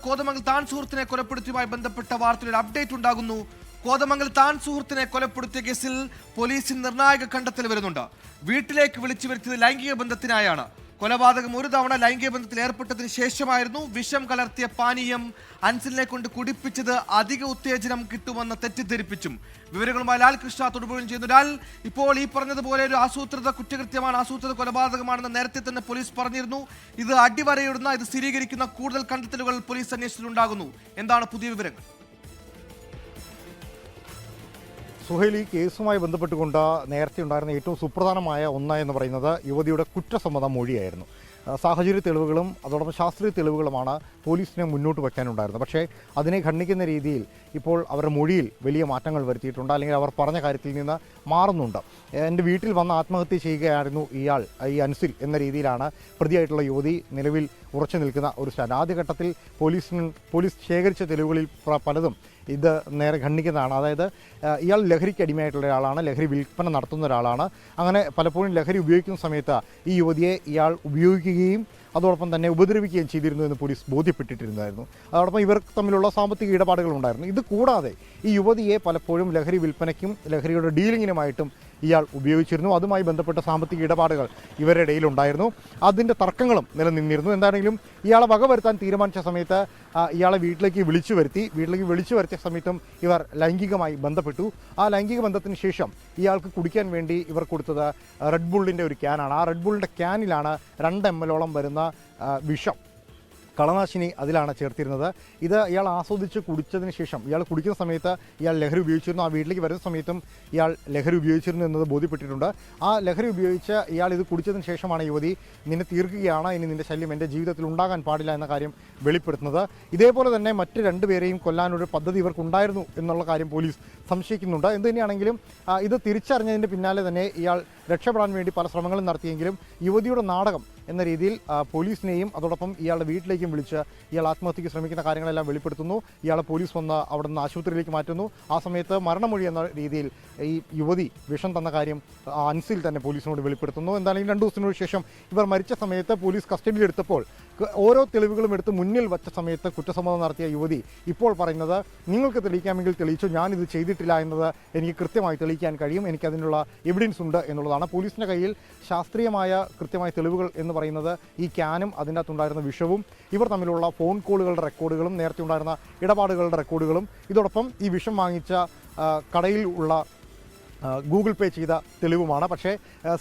കോതമംഗൽ താൻ സുഹൃത്തിനെ കൊലപ്പെടുത്തിയുമായി ബന്ധപ്പെട്ട വാർത്തയുടെ അപ്ഡേറ്റ് ഉണ്ടാകുന്നു. കോതമംഗൽ താൻ സുഹൃത്തിനെ കൊലപ്പെടുത്തിയ കേസിൽ പോലീസിന് നിർണായക കണ്ടെത്തൽ വരുന്നുണ്ട്. വീട്ടിലേക്ക് വിളിച്ചു വരുത്തിയത് ലൈംഗിക ബന്ധത്തിനായാണ്. കൊലപാതകം ഒരു തവണ ലൈംഗിക ബന്ധത്തിൽ ഏർപ്പെട്ടതിന് ശേഷമായിരുന്നു. വിഷം കലർത്തിയ പാനീയം അൻസിലിനെ കൊണ്ട് കുടിപ്പിച്ചത് അധിക ഉത്തേജനം കിട്ടുമെന്ന് തെറ്റിദ്ധരിപ്പിച്ചും. വിവരങ്ങളുമായി ലാൽ കൃഷ്ണ തൊടുപുഴയിൽ ചെയ്യുന്നു. ലാൽ, ഇപ്പോൾ ഈ പറഞ്ഞതുപോലെ ഒരു ആസൂത്രിത കുറ്റകൃത്യമാണ്, ആസൂത്രിത കൊലപാതകമാണെന്ന് നേരത്തെ തന്നെ പോലീസ് പറഞ്ഞിരുന്നു. ഇത് അടിവരയിടുന്ന, ഇത് സ്ഥിരീകരിക്കുന്ന കൂടുതൽ കണ്ടെത്തലുകൾ പോലീസ് അന്വേഷണത്തിലുണ്ടാകുന്നു. എന്താണ് പുതിയ വിവരങ്ങൾ? സുഹൈൽ, ഈ കേസുമായി ബന്ധപ്പെട്ടുകൊണ്ട് നേരത്തെ ഉണ്ടായിരുന്ന ഏറ്റവും സുപ്രധാനമായ എന്ന് പറയുന്നത് യുവതിയുടെ കുറ്റസമ്മത മൊഴിയായിരുന്നു. സാഹചര്യ തെളിവുകളും അതോടൊപ്പം ശാസ്ത്രീയ തെളിവുകളുമാണ് പോലീസിനെ മുന്നോട്ട് വയ്ക്കാനുണ്ടായിരുന്നത്. പക്ഷേ അതിനെ ഖണ്ഡിക്കുന്ന രീതിയിൽ ഇപ്പോൾ അവരുടെ മൊഴിയിൽ വലിയ മാറ്റങ്ങൾ വരുത്തിയിട്ടുണ്ട്, അല്ലെങ്കിൽ അവർ പറഞ്ഞ കാര്യത്തിൽ നിന്ന് മാറുന്നുണ്ട്. എൻ്റെ വീട്ടിൽ വന്ന് ആത്മഹത്യ ചെയ്യുകയായിരുന്നു ഈ അൻസിൽ എന്ന രീതിയിലാണ് പ്രതിയായിട്ടുള്ള യുവതി നിലവിൽ ഉറച്ചു നിൽക്കുന്ന ഒരു സ്റ്റാൻഡ്. ആദ്യഘട്ടത്തിൽ പോലീസ് ശേഖരിച്ച തെളിവുകളിൽ പലതും ഇത് നേരെ ഖണ്ഡിക്കുന്നതാണ്. അതായത് ഇയാൾ ലഹരിക്ക് അടിമയായിട്ടുള്ള ഒരാളാണ്, ലഹരി വിൽപ്പന നടത്തുന്ന ഒരാളാണ്. അങ്ങനെ പലപ്പോഴും ലഹരി ഉപയോഗിക്കുന്ന സമയത്ത് ഈ യുവതിയെ ഇയാൾ ഉപയോഗിക്കുകയും അതോടൊപ്പം തന്നെ ഉപദ്രവിക്കുകയും ചെയ്തിരുന്നു എന്ന് പോലീസ് ബോധ്യപ്പെട്ടിട്ടുണ്ടായിരുന്നു. അതോടൊപ്പം ഇവർ തമ്മിലുള്ള സാമ്പത്തിക ഇടപാടുകളുണ്ടായിരുന്നു. ഇത് കൂടാതെ ഈ യുവതിയെ പലപ്പോഴും ലഹരി വിൽപ്പനയ്ക്കും ലഹരിയുടെ ഡീലിങ്ങിനുമായിട്ടും ഇയാൾ ഉപയോഗിച്ചിരുന്നു. അതുമായി ബന്ധപ്പെട്ട സാമ്പത്തിക ഇടപാടുകൾ ഇവരുടെ ഇടയിലുണ്ടായിരുന്നു. അതിൻ്റെ തർക്കങ്ങളും നിലനിന്നിരുന്നു. എന്താണെങ്കിലും ഇയാളെ വകവരുത്താൻ തീരുമാനിച്ച സമയത്ത് ഇയാളെ വീട്ടിലേക്ക് വിളിച്ചു വരുത്തിയ സമയത്തും ഇവർ ലൈംഗികമായി ബന്ധപ്പെട്ടു. ആ ലൈംഗിക ബന്ധത്തിന് ശേഷം ഇയാൾക്ക് കുടിക്കാൻ വേണ്ടി ഇവർ കൊടുത്തത് റെഡ് ബുള്ളിൻ്റെ ഒരു ക്യാനാണ്. ആ റെഡ് ബുള്ളിൻ്റെ ക്യാനിലാണ് 2 ml വരുന്ന വിഷം, കളനാശിനി അതിലാണ് ചേർത്തിരുന്നത്. ഇത് ഇയാൾ ആസ്വദിച്ച് കുടിച്ചതിന് ശേഷം ഇയാൾ കുടിക്കുന്ന സമയത്ത് ഇയാൾ ലഹരി ഉപയോഗിച്ചിരുന്നു. ആ വീട്ടിലേക്ക് വരുന്ന സമയത്തും ഇയാൾ ലഹരി ഉപയോഗിച്ചിരുന്നു എന്നത് ബോധ്യപ്പെട്ടിട്ടുണ്ട്. ആ ലഹരി ഉപയോഗിച്ച് ഇയാൾ ഇത് കുടിച്ചതിന് ശേഷമാണ് യുവതി നിന്നെ തീർക്കുകയാണ്, ഇനി നിൻ്റെ ശല്യം എൻ്റെ ജീവിതത്തിൽ ഉണ്ടാകാൻ പാടില്ല എന്ന കാര്യം വെളിപ്പെടുത്തുന്നത്. ഇതേപോലെ തന്നെ മറ്റ് 2 പേരെയും കൊല്ലാനൊരു പദ്ധതി ഇവർക്കുണ്ടായിരുന്നു എന്നുള്ള കാര്യം പോലീസ് സംശയിക്കുന്നുണ്ട്. എന്ത് തന്നെയാണെങ്കിലും ഇത് തിരിച്ചറിഞ്ഞതിൻ്റെ പിന്നാലെ തന്നെ ഇയാൾ രക്ഷപ്പെടാൻ വേണ്ടി പല ശ്രമങ്ങളും നടത്തിയെങ്കിലും യുവതിയുടെ നാടകം എന്ന രീതിയിൽ പോലീസിനെയും അതോടൊപ്പം ഇയാളുടെ വീട്ടിലേക്കും വിളിച്ച് ഇയാൾ ആത്മഹത്യയ്ക്ക് ശ്രമിക്കുന്ന കാര്യങ്ങളെല്ലാം വെളിപ്പെടുത്തുന്നു. ഇയാളെ പോലീസ് വന്ന് അവിടെ നിന്ന് ആശുപത്രിയിലേക്ക് മാറ്റുന്നു. ആ സമയത്ത് മരണമൊഴി എന്ന രീതിയിൽ ഈ യുവതി വിഷം തന്ന കാര്യം അൻസിൽ തന്നെ പോലീസിനോട് വെളിപ്പെടുത്തുന്നു. എന്തായാലും 2 ദിവസത്തിനു ശേഷം ഇവർ മരിച്ച സമയത്ത് പോലീസ് കസ്റ്റഡിയിലെടുത്തപ്പോൾ ഓരോ തെളിവുകളും എടുത്ത് മുന്നിൽ വച്ച സമയത്ത് കുറ്റസമ്മതം നടത്തിയ യുവതി ഇപ്പോൾ പറയുന്നത്, നിങ്ങൾക്ക് തെളിയിക്കാമെങ്കിൽ തെളിയിച്ചു, ഞാനിത് ചെയ്തിട്ടില്ല എന്നത് എനിക്ക് കൃത്യമായി തെളിയിക്കാൻ കഴിയും, എനിക്കതിനുള്ള എവിഡൻസ് ഉണ്ട് എന്നുള്ളതാണ്. പോലീസിൻ്റെ കയ്യിൽ ശാസ്ത്രീയമായ കൃത്യമായ തെളിവുകൾ എന്ന് പറയുന്നത് ഈ ക്യാനും അതിൻ്റെ അകത്തുണ്ടായിരുന്ന വിഷവും ഇവർ തമ്മിലുള്ള ഫോൺ കോളുകളുടെ റെക്കോർഡുകളും നേരത്തെ ഉണ്ടായിരുന്ന ഇടപാടുകളുടെ റെക്കോർഡുകളും ഇതോടൊപ്പം ഈ വിഷം വാങ്ങിച്ച കടയിൽ ഉള്ള ഗൂഗിൾ പേ ചെയ്ത തെളിവുമാണ്. പക്ഷേ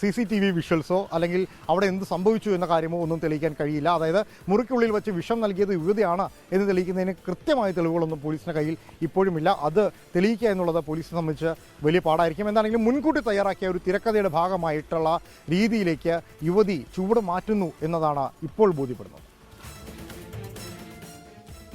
CCTV വിഷ്വൽസോ അല്ലെങ്കിൽ അവിടെ എന്ത് സംഭവിച്ചു എന്ന കാര്യമോ ഒന്നും തെളിയിക്കാൻ കഴിയില്ല. അതായത് മുറിക്കുള്ളിൽ വെച്ച് വിഷം നൽകിയത് യുവതിയാണ് എന്ന് തെളിയിക്കുന്നതിന് കൃത്യമായ തെളിവുകളൊന്നും പോലീസിൻ്റെ കയ്യിൽ ഇപ്പോഴുമില്ല. അത് തെളിയിക്കുക എന്നുള്ളത് പോലീസിനെ സംബന്ധിച്ച് വലിയ പാടായിരിക്കും. എന്താണെങ്കിലും മുൻകൂട്ടി തയ്യാറാക്കിയ ഒരു തിരക്കഥയുടെ ഭാഗമായിട്ടുള്ള രീതിയിലേക്ക് യുവതി ചുവട് മാറ്റുന്നു എന്നതാണ് ഇപ്പോൾ ബോധ്യപ്പെടുന്നത്.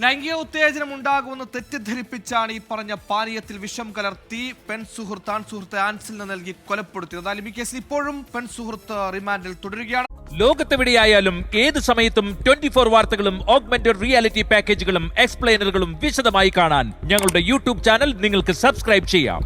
ലൈംഗിക ഉത്തേജനം ഉണ്ടാകുമെന്ന് തെറ്റിദ്ധരിപ്പിച്ചാണ് ഈ പറഞ്ഞ പാനീയത്തിൽ വിഷം കലർത്തി താൻ സുഹൃത്ത് ആൻസിലിന് നൽകി കൊലപ്പെടുത്തിയത്. എന്നാലും ഈ കേസിൽ ഇപ്പോഴും സുഹൃത്ത് റിമാൻഡിൽ തുടരുകയാണ്. ലോകത്തെവിടെയായാലും ഏത് സമയത്തും 24 വാർത്തകളും ഓഗ്മെന്റഡ് റിയാലിറ്റി പാക്കേജുകളും എക്സ്പ്ലെയിനറുകളും വിശദമായി കാണാൻ ഞങ്ങളുടെ YouTube ചാനൽ നിങ്ങൾക്ക് സബ്സ്ക്രൈബ് ചെയ്യാം.